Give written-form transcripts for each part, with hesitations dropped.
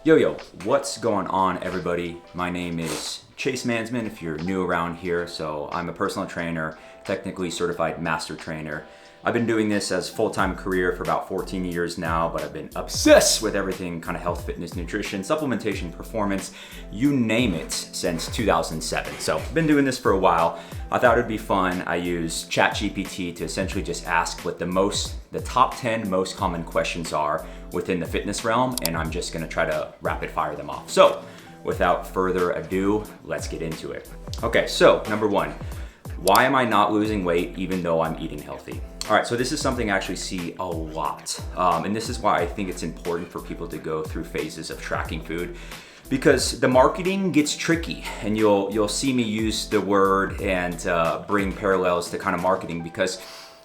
Yo, what's going on, everybody? My name is Chase Mansman, if you're new around here. So I'm a personal trainer, technically certified master trainer. I've been doing this as full-time career for about 14 years now, but I've been obsessed with everything kind of health, fitness, nutrition, supplementation, performance, you name it, since 2007. So I've been doing this for a while. I thought it'd be fun. I use ChatGPT to essentially just ask what the top 10 most common questions are within the fitness realm, and I'm just gonna try to rapid fire them off. So without further ado, let's get into it. Okay, so number one, why am I not losing weight even though I'm eating healthy? All right, so this is something I actually see a lot. And this is why I think it's important for people to go through phases of tracking food, because the marketing gets tricky, and you'll see me use the word and bring parallels to kind of marketing, because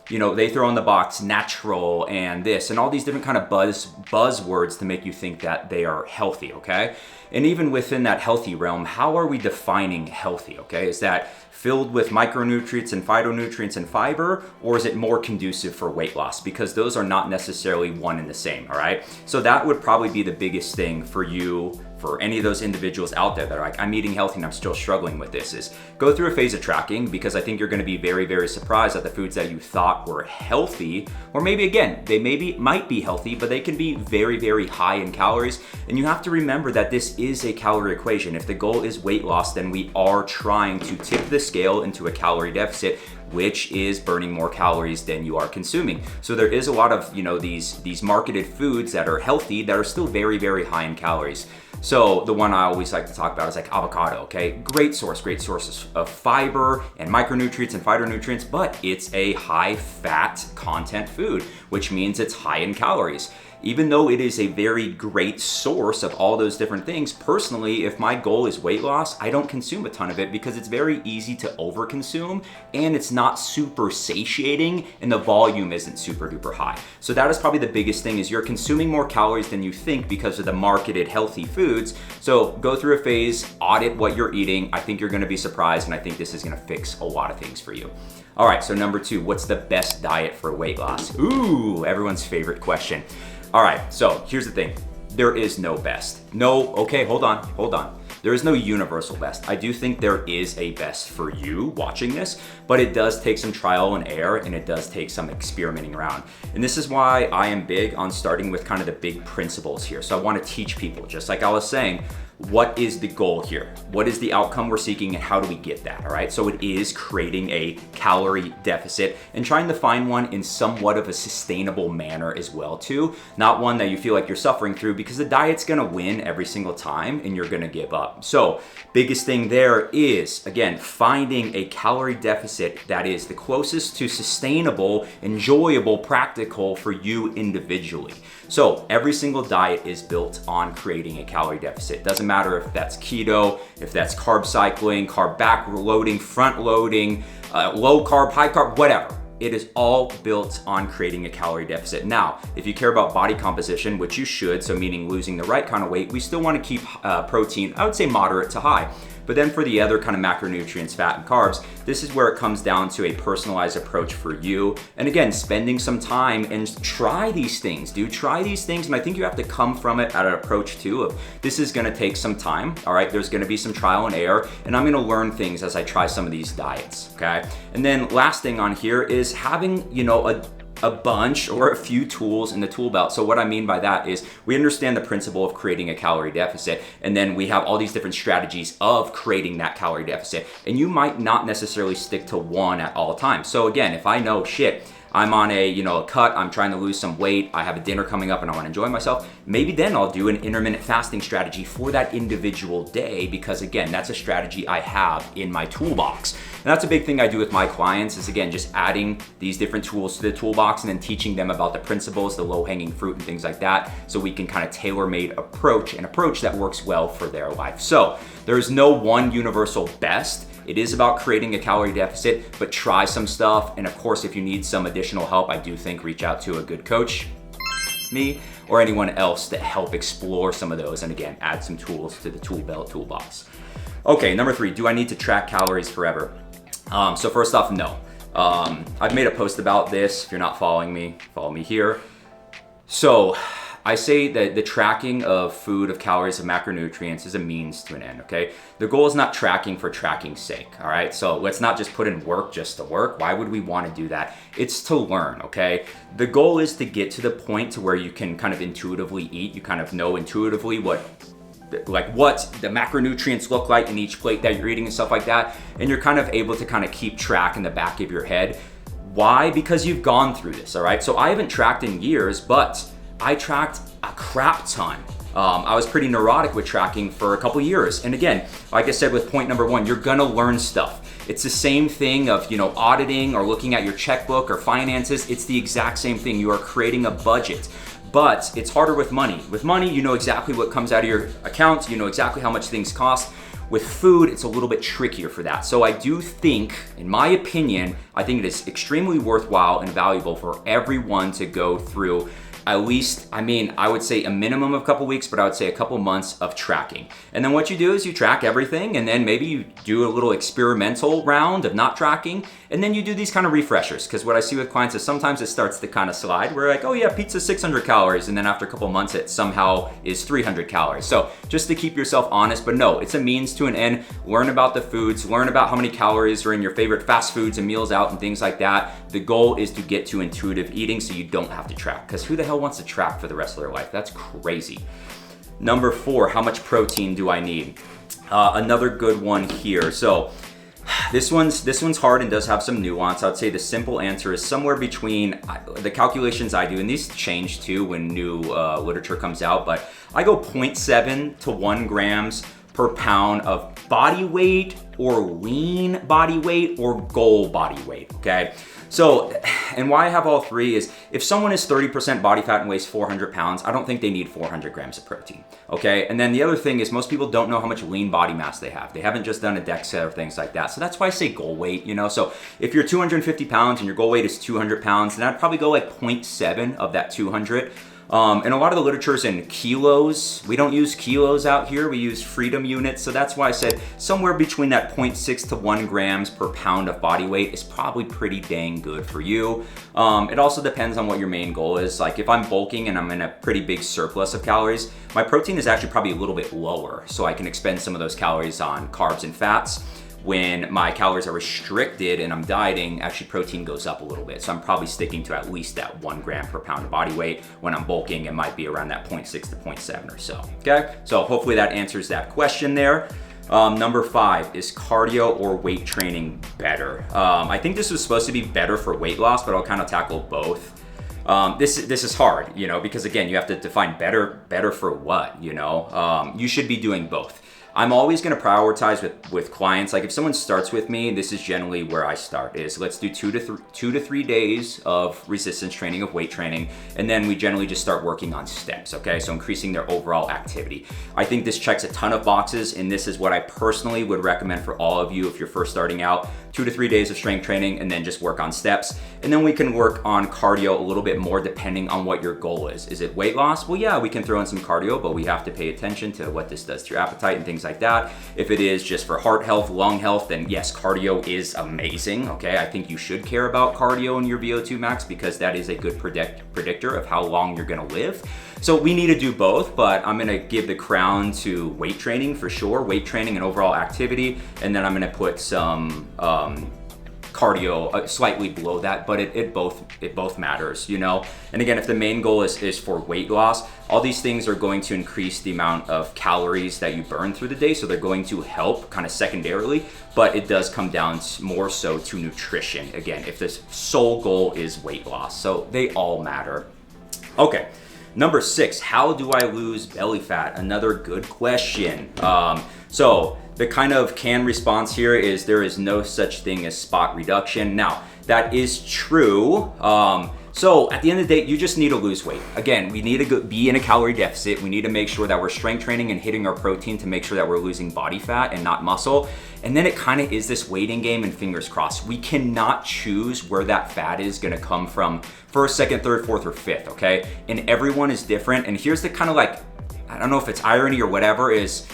they throw in the box natural and this and all these different kind of buzzwords to make you think that they are healthy, okay? And even within that healthy realm, how are we defining healthy, okay? Is that filled with micronutrients and phytonutrients and fiber, or is it more conducive for weight loss? Because those are not necessarily one and the same, all right? So that would probably be the biggest thing for you, for any of those individuals out there that are like, I'm eating healthy and I'm still struggling with this, is go through a phase of tracking, because I think you're gonna be very, very surprised at the foods that you thought were healthy, or maybe again, they might be healthy, but they can be very, very high in calories. And you have to remember that this is a calorie equation. If the goal is weight loss, then we are trying to tip the scale into a calorie deficit, which is burning more calories than you are consuming. So there is a lot of, these marketed foods that are healthy that are still very, very high in calories. So the one I always like to talk about is like avocado, okay? Great source of fiber and micronutrients and phytonutrients, but it's a high fat content food, which means it's high in calories. Even though it is a very great source of all those different things, personally, if my goal is weight loss, I don't consume a ton of it, because it's very easy to overconsume, and it's not super satiating, and the volume isn't super duper high. So that is probably the biggest thing, is you're consuming more calories than you think because of the marketed healthy foods. So go through a phase, audit what you're eating. I think you're gonna be surprised, and I think this is gonna fix a lot of things for you. All right, so number two, what's the best diet for weight loss? Ooh, everyone's favorite question. All right, so here's the thing. There is no best. Okay, hold on. There is no universal best. I do think there is a best for you watching this, but it does take some trial and error, and it does take some experimenting around. And this is why I am big on starting with kind of the big principles here. So I want to teach people, just like I was saying, what is the goal here? What is the outcome we're seeking, and how do we get that, all right? So it is creating a calorie deficit and trying to find one in somewhat of a sustainable manner as well too. Not one that you feel like you're suffering through, because the diet's gonna win every single time and you're gonna give up. So biggest thing there is, again, finding a calorie deficit that is the closest to sustainable, enjoyable, practical for you individually. So every single diet is built on creating a calorie deficit. Doesn't matter if that's keto, if that's carb cycling, carb back loading, front loading, low carb, high carb, whatever. It is all built on creating a calorie deficit. Now, if you care about body composition, which you should, so meaning losing the right kind of weight, we still want to keep protein, I would say moderate to high. But then for the other kind of macronutrients, fat and carbs, this is where it comes down to a personalized approach for you. And again, spending some time and try these things, dude. Try these things, and I think you have to come from it at an approach too of, this is gonna take some time, all right? There's gonna be some trial and error, and I'm gonna learn things as I try some of these diets, okay? And then last thing on here is having, a bunch or a few tools in the tool belt. So what I mean by that is, we understand the principle of creating a calorie deficit, and then we have all these different strategies of creating that calorie deficit, and you might not necessarily stick to one at all times. So again, if I know, shit, I'm on a cut, I'm trying to lose some weight, I have a dinner coming up and I want to enjoy myself, maybe then I'll do an intermittent fasting strategy for that individual day, because again, that's a strategy I have in my toolbox. And that's a big thing I do with my clients, is again, just adding these different tools to the toolbox and then teaching them about the principles, the low-hanging fruit and things like that, so we can kind of tailor-made approach that works well for their life. So there's no one universal best. It is about creating a calorie deficit, but try some stuff. And of course, if you need some additional help, I do think reach out to a good coach, me, or anyone else to help explore some of those. And again, add some tools to the toolbox. Okay, number 3, do I need to track calories forever? So first off, no. I've made a post about this. If you're not following me, follow me here. So I say that the tracking of food, of calories, of macronutrients is a means to an end, okay? The goal is not tracking for tracking's sake, all right? So let's not just put in work just to work. Why would we want to do that? It's to learn, okay? The goal is to get to the point to where you can kind of intuitively eat. You kind of know intuitively what the macronutrients look like in each plate that you're eating and stuff like that. And you're kind of able to kind of keep track in the back of your head. Why? Because you've gone through this, all right? So I haven't tracked in years, but I tracked a crap ton. I was pretty neurotic with tracking for a couple years. And again, like I said with point number 1, you're gonna learn stuff. It's the same thing of, auditing or looking at your checkbook or finances. It's the exact same thing. You are creating a budget. But it's harder with money. With money, you know exactly what comes out of your account. You know exactly how much things cost. With food, it's a little bit trickier for that. So I do think, in my opinion, I think it is extremely worthwhile and valuable for everyone to go through at least, I would say a minimum of a couple weeks, but I would say a couple months of tracking. And then what you do is you track everything, and then maybe you do a little experimental round of not tracking, and then you do these kind of refreshers. Because what I see with clients is sometimes it starts to kind of slide. We're like, oh yeah, pizza's 600 calories, and then after a couple months, it somehow is 300 calories. So just to keep yourself honest, but no, it's a means to an end. Learn about the foods, learn about how many calories are in your favorite fast foods and meals out and things like that. The goal is to get to intuitive eating so you don't have to track. Because who the hell wants to track for the rest of their life? That's crazy. Number 4, how much protein do I need? Another good one here. So this one's hard and does have some nuance. I'd say the simple answer is somewhere between the calculations I do, and these change too when new literature comes out, but I go 0.7 to 1 grams per pound of body weight or lean body weight or goal body weight, okay? So, and why I have all 3 is if someone is 30% body fat and weighs 400 pounds, I don't think they need 400 grams of protein, okay? And then the other thing is most people don't know how much lean body mass they have. They haven't just done a DEXA or things like that. So that's why I say goal weight, So if you're 250 pounds and your goal weight is 200 pounds, then I'd probably go like 0.7 of that 200. And a lot of the literature is in kilos. We don't use kilos out here. We use freedom units. So that's why I said somewhere between that 0.6 to 1 grams per pound of body weight is probably pretty dang good for you. It also depends on what your main goal is. Like if I'm bulking and I'm in a pretty big surplus of calories, my protein is actually probably a little bit lower. So I can expend some of those calories on carbs and fats. When my calories are restricted and I'm dieting, actually protein goes up a little bit. So I'm probably sticking to at least that 1 gram per pound of body weight. When I'm bulking, it might be around that 0.6 to 0.7 or so, okay? So hopefully that answers that question there. Number 5, is cardio or weight training better? I think this was supposed to be better for weight loss, but I'll kind of tackle both. This is hard, because again, you have to define better for what, you should be doing both. I'm always going to prioritize with clients. Like if someone starts with me, this is generally where I start is let's do 2 to 3 days of resistance training, of weight training. And then we generally just start working on steps. Okay. So increasing their overall activity. I think this checks a ton of boxes. And this is what I personally would recommend for all of you. If you're first starting out, 2 to 3 days of strength training and then just work on steps. And then we can work on cardio a little bit more depending on what your goal is. Is it weight loss? Well, yeah, we can throw in some cardio, but we have to pay attention to what this does to your appetite and things like that. If it is just for heart health, lung health, then yes, cardio is amazing, okay? I think you should care about cardio in your VO2 max because that is a good predictor of how long you're gonna live. So we need to do both, but I'm gonna give the crown to weight training for sure, weight training and overall activity, and then I'm gonna put some cardio slightly below that, but it both matters, And again, if the main goal is for weight loss, all these things are going to increase the amount of calories that you burn through the day, so they're going to help kind of secondarily, but it does come down more so to nutrition, again, if the sole goal is weight loss. So they all matter. Okay. Number 6, how do I lose belly fat? Another good question. So the kind of canned response here is there is no such thing as spot reduction. Now, that is true. So at the end of the day, you just need to lose weight. Again, we need to be in a calorie deficit. We need to make sure that we're strength training and hitting our protein to make sure that we're losing body fat and not muscle. And then it kind of is this waiting game and fingers crossed. We cannot choose where that fat is gonna come from first, second, third, fourth, or fifth, okay? And everyone is different. And here's the kind of like, I don't know if it's irony or whatever, is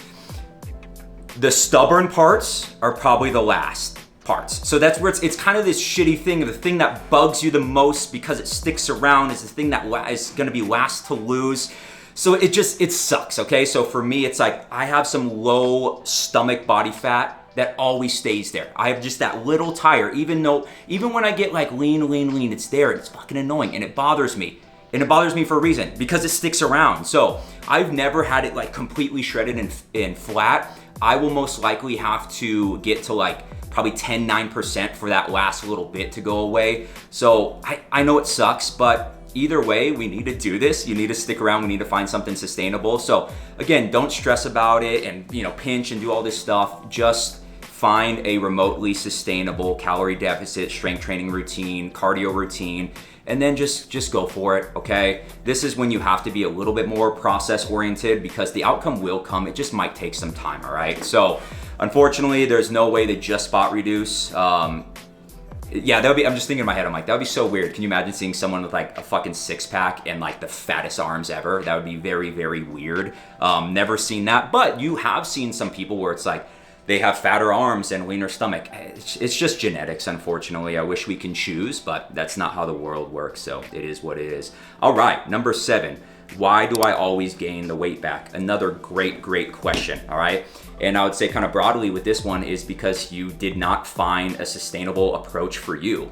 the stubborn parts are probably the last parts. So that's where it's kind of this shitty thing. The thing that bugs you the most because it sticks around is the thing that is gonna be last to lose. So it sucks, okay? So for me, it's like I have some low stomach body fat that always stays there. I have just that little tire, even when I get like lean, it's there. It's fucking annoying and it bothers me. And it bothers me for a reason, because it sticks around. So I've never had it like completely shredded and flat. I will most likely have to get to like probably 9% for that last little bit to go away. So I know it sucks, but either way, we need to do this. You need to stick around. We need to find something sustainable. So again, don't stress about it and pinch and do all this stuff. Just find a remotely sustainable calorie deficit, strength training routine, cardio routine, and then just go for it, okay? This is when you have to be a little bit more process oriented, because the outcome will come. It just might take some time, all right? So unfortunately, there's no way to just spot reduce. Yeah, that would be, I'm just thinking in my head, I'm like, that would be so weird. Can you imagine seeing someone with like a fucking six pack and like the fattest arms ever? That would be very, very weird. Never seen that, but you have seen some people where it's like, they have fatter arms and leaner stomach. It's just genetics, unfortunately. I wish we can choose, but that's not how the world works, so it is what it is. All right, number 7, why do I always gain the weight back? Another great question, all right? And I would say kind of broadly with this one is because you did not find a sustainable approach for you.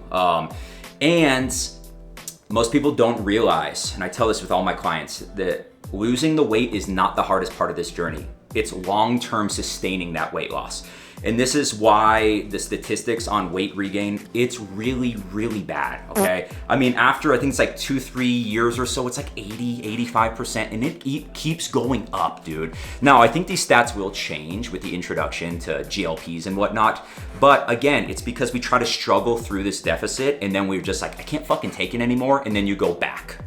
And most people don't realize, and I tell this with all my clients, that losing the weight is not the hardest part of this journey. It's long-term sustaining that weight loss. And this is why the statistics on weight regain, it's really, really bad, okay? I mean, after I think it's like 2-3 years or so, it's like 80-85%, and it keeps going up, dude. Now, I think these stats will change with the introduction to GLPs and whatnot, but again, it's because we try to struggle through this deficit, and then we're just like, I can't fucking take it anymore, and then you go back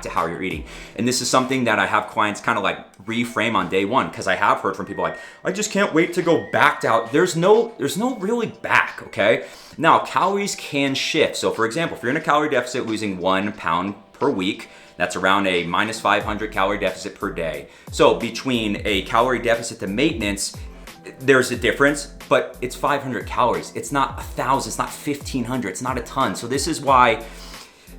to how you're eating. And this is something that I have clients kind of like reframe on day one, because I have heard from people like, I just can't wait to go back to how, there's no really back, okay? Now, calories can shift. So for example, if you're in a calorie deficit losing 1 pound per week, that's around a minus 500 calorie deficit per day. So between a calorie deficit to maintenance, there's a difference, but it's 500 calories. It's not 1,000, it's not 1,500, it's not a ton. So this is why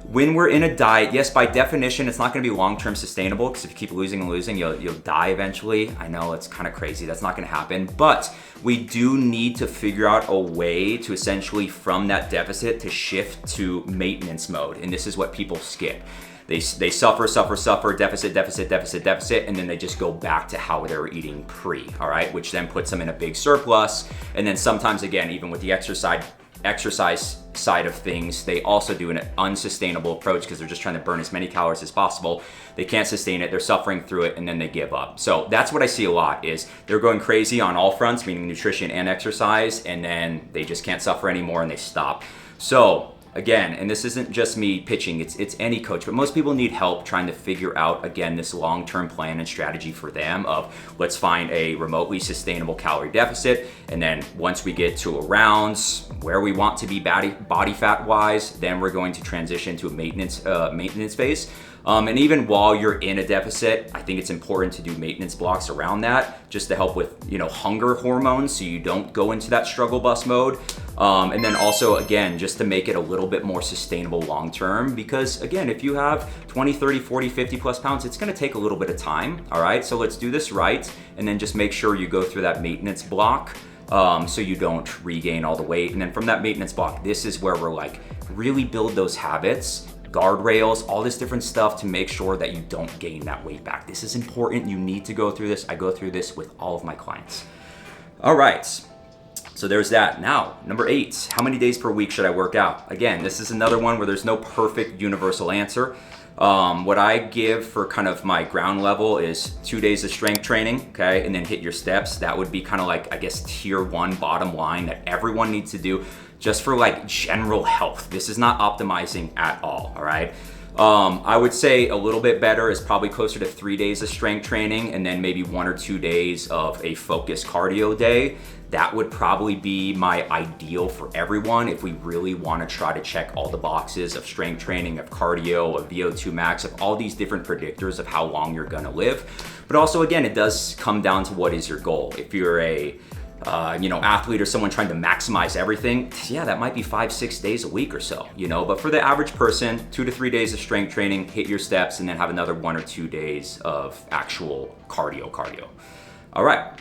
when we're in a diet, yes, by definition, it's not gonna be long-term sustainable, because if you keep losing and losing, you'll die eventually. I know it's kind of crazy, that's not gonna happen, but we do need to figure out a way to essentially, from that deficit, to shift to maintenance mode, and this is what people skip. They suffer, deficit, and then they just go back to how they were eating pre, all right? Which then puts them in a big surplus, and then sometimes, again, even with the exercise side of things, they also do an unsustainable approach because they're just trying to burn as many calories as possible. They can't sustain it, they're suffering through it, and then they give up. So that's what I see a lot, is they're going crazy on all fronts, meaning nutrition and exercise, and then they just can't suffer anymore and they stop. So again, and this isn't just me pitching, it's any coach, but most people need help trying to figure out, again, this long-term plan and strategy for them of, let's find a remotely sustainable calorie deficit, and then once we get to around where we want to be body fat wise, then we're going to transition to a maintenance phase. And even while you're in a deficit, I think it's important to do maintenance blocks around that, just to help with, hunger hormones, so you don't go into that struggle bus mode. And then also, again, just to make it a little bit more sustainable long-term, because again, if you have 20, 30, 40, 50 plus pounds, it's gonna take a little bit of time, all right? So let's do this right, and then just make sure you go through that maintenance block, so you don't regain all the weight. And then from that maintenance block, this is where we're like, really build those habits, guardrails, all this different stuff to make sure that you don't gain that weight back. This is important. You need to go through this. I go through this with all of my clients. All right, so there's that. Now, number 8, how many days per week should I work out? Again, this is another one where there's no perfect universal answer. What I give for kind of my ground level is 2 days of strength training, okay, and then hit your steps. That would be kind of like, I guess, tier 1 bottom line that everyone needs to do just for like general health. This is not optimizing at all right? I would say a little bit better is probably closer to 3 days of strength training, and then maybe 1 or 2 days of a focused cardio day. That would probably be my ideal for everyone if we really want to try to check all the boxes of strength training, of cardio, of VO2 max, of all these different predictors of how long you're gonna live. But also, again, it does come down to what is your goal. If you're a athlete or someone trying to maximize everything, yeah, that might be 5-6 days a week or so, but for the average person, 2 to 3 days of strength training, hit your steps, and then have another 1 or 2 days of actual cardio. All right,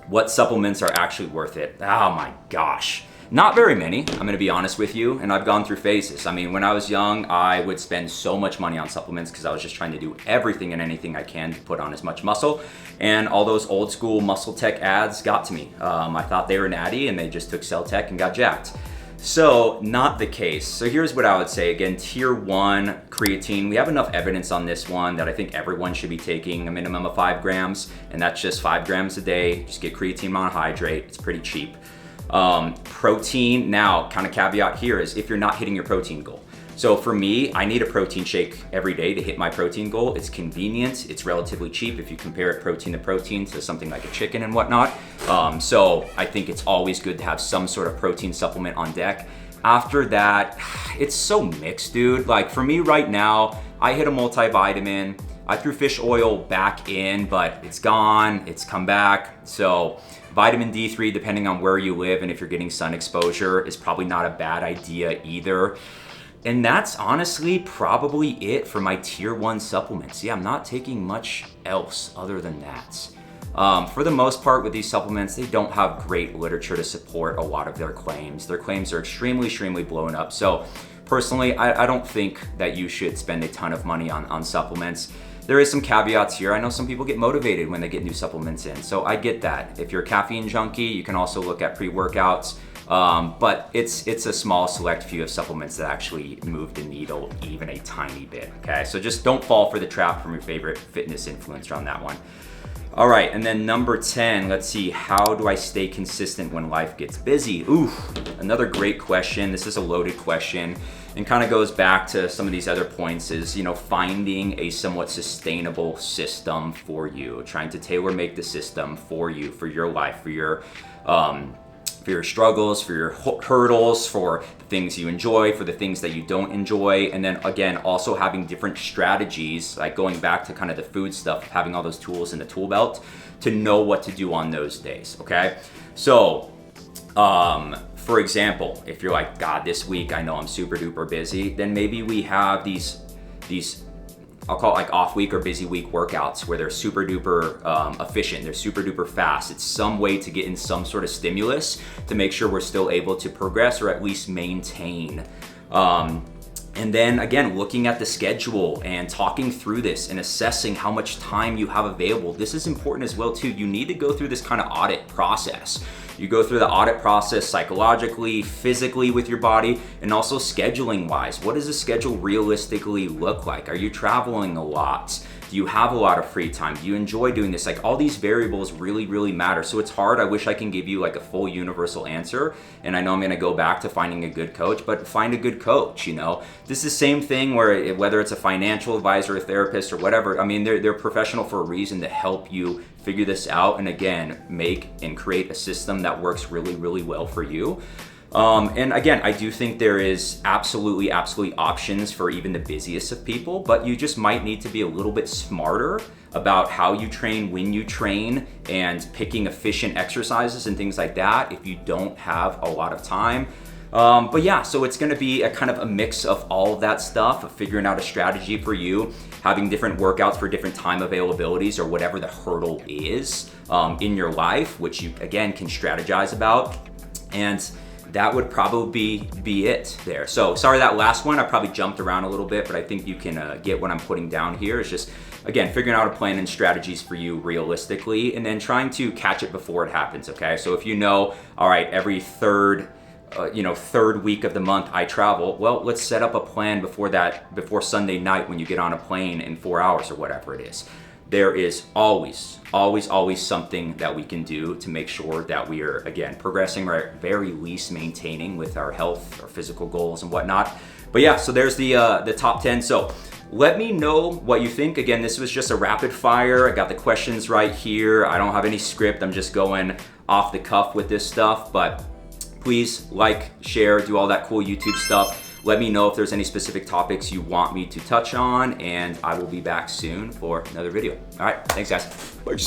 what supplements are actually worth it? Oh my gosh. Not very many, I'm gonna be honest with you, and I've gone through phases. I mean, when I was young, I would spend so much money on supplements because I was just trying to do everything and anything I can to put on as much muscle, and all those old school muscle tech ads got to me. I thought they were natty and they just took Cell Tech and got jacked. So, not the case. So here's what I would say. Again, tier 1 creatine, we have enough evidence on this one that I think everyone should be taking a minimum of 5 grams, and that's just 5 grams a day. Just get creatine monohydrate, it's pretty cheap. Protein, now kind of caveat here is if you're not hitting your protein goal. So for me, I need a protein shake every day to hit my protein goal. It's convenient, it's relatively cheap if you compare it protein to something like a chicken and whatnot. So I think it's always good to have some sort of protein supplement on deck. After that, it's so mixed, dude. Like for me right now, I hit a multivitamin. I threw fish oil back in, but it's gone, it's come back. So vitamin D3, depending on where you live and if you're getting sun exposure, is probably not a bad idea either. And that's honestly probably it for my tier 1 supplements. Yeah, I'm not taking much else other than that. For the most part with these supplements, they don't have great literature to support a lot of their claims. Their claims are extremely blown up. So personally, I don't think that you should spend a ton of money on supplements. There is some caveats here. I know some people get motivated when they get new supplements in, so I get that. If you're a caffeine junkie, you can also look at pre-workouts, but it's a small select few of supplements that actually move the needle even a tiny bit, okay? So just don't fall for the trap from your favorite fitness influencer on that one. All right, and then number 10, let's see, how do I stay consistent when life gets busy? Ooh, another great question. This is a loaded question and kind of goes back to some of these other points is, finding a somewhat sustainable system for you, trying to tailor make the system for you, for your life, for your struggles, for your hurdles, for the things you enjoy, for the things that you don't enjoy. And then again, also having different strategies, like going back to kind of the food stuff, having all those tools in the tool belt to know what to do on those days, okay? So, for example, if you're like, God, this week I know I'm super duper busy, then maybe we have these I'll call it like off week or busy week workouts where they're super duper efficient, they're super duper fast. It's some way to get in some sort of stimulus to make sure we're still able to progress or at least maintain. And then again, looking at the schedule and talking through this and assessing how much time you have available. This is important as well too. You need to go through this kind of audit process. You go through the audit process psychologically, physically with your body, and also scheduling wise. What does the schedule realistically look like? Are you traveling a lot? Do you have a lot of free time? Do you enjoy doing this? Like all these variables really matter. So it's hard. I wish I can give you like a full universal answer. And I know I'm gonna go back to finding a good coach, but find a good coach, This is the same thing where whether it's a financial advisor, a therapist or whatever, I mean, they're professional for a reason to help you figure this out. And again, make and create a system that works really well for you. And again, I do think there is absolutely options for even the busiest of people, but you just might need to be a little bit smarter about how you train, when you train, and picking efficient exercises and things like that if you don't have a lot of time. But yeah, so it's gonna be a kind of a mix of all of that stuff, of figuring out a strategy for you, having different workouts for different time availabilities or whatever the hurdle is in your life, which you, again, can strategize about. And that would probably be it there. So sorry, that last one, I probably jumped around a little bit, but I think you can get what I'm putting down here. It's just, again, figuring out a plan and strategies for you realistically, and then trying to catch it before it happens, okay? So if all right, every third week of the month I travel, well, let's set up a plan before Sunday night when you get on a plane in 4 hours or whatever it is. There is always something that we can do to make sure that we are, again, progressing or at very least maintaining with our health, our physical goals and whatnot. But yeah, so there's the top 10. So let me know what you think. Again, this was just a rapid fire. I got the questions right here. I don't have any script. I'm just going off the cuff with this stuff, but please like, share, do all that cool YouTube stuff. Let me know if there's any specific topics you want me to touch on, and I will be back soon for another video. All right, thanks guys. Bye.